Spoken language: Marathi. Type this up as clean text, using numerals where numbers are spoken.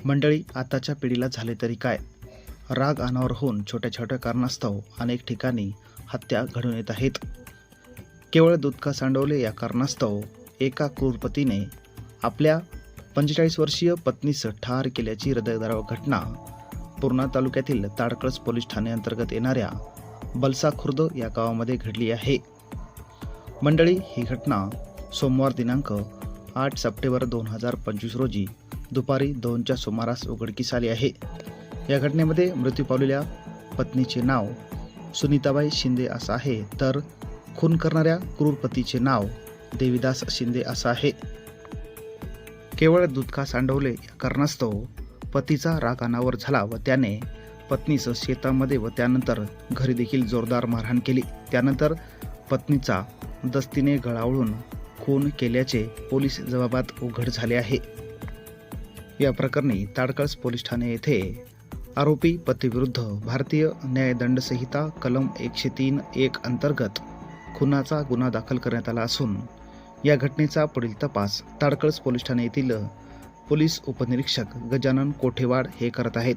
मंडळी, आताच्या पिढीला झाले तरी काय? राग अनावर होऊन छोट्या छोट्या कारणास्तव अनेक ठिकाणी हत्या घडून येत आहेत. केवळ दूध का सांडवले या कारणास्तव एका क्रूरपतीने आपल्या 45 वर्षीय पत्नीस ठार केल्याची हृदयद्रावक घटना पूर्णा तालुक्यातील ताडकळस पोलीस ठाणे अंतर्गत येणाऱ्या बलसा खुर्द या गावामध्ये घडली आहे. मंडळी, ही घटना सोमवार दिनांक 8 सप्टेंबर 2025 रोजी दुपारी 2च्या सुमारास उघडकीस आली आहे. या घटनेमध्ये मृत्यू पावलेल्या पत्नीचे नाव सुनीताबाई शिंदे असं आहे, तर खून करणाऱ्या क्रूरपतीचे नाव देवीदास शिंदे असं आहे. केवळ दूध का सांडवले या कारणास्तव पतीचा राग अनावर झाला व त्याने पत्नीस शेतामध्ये व त्यानंतर घरी देखील जोरदार मारहाण केली. त्यानंतर पत्नीचा दस्तीने गळावळून खून केल्याचे पोलीस जबाबात उघड झाले आहे. या प्रकरणी ताडकळस पोलीस ठाणे येथे आरोपी पतीविरुद्ध भारतीय न्यायदंड संहिता कलम 103(1) अंतर्गत खुनाचा गुन्हा दाखल करण्यात आला असून या घटनेचा पुढील तपास ताडकळस पोलीस ठाणे येथील पोलीस उपनिरीक्षक गजानन कोठेवाड हे करत आहेत.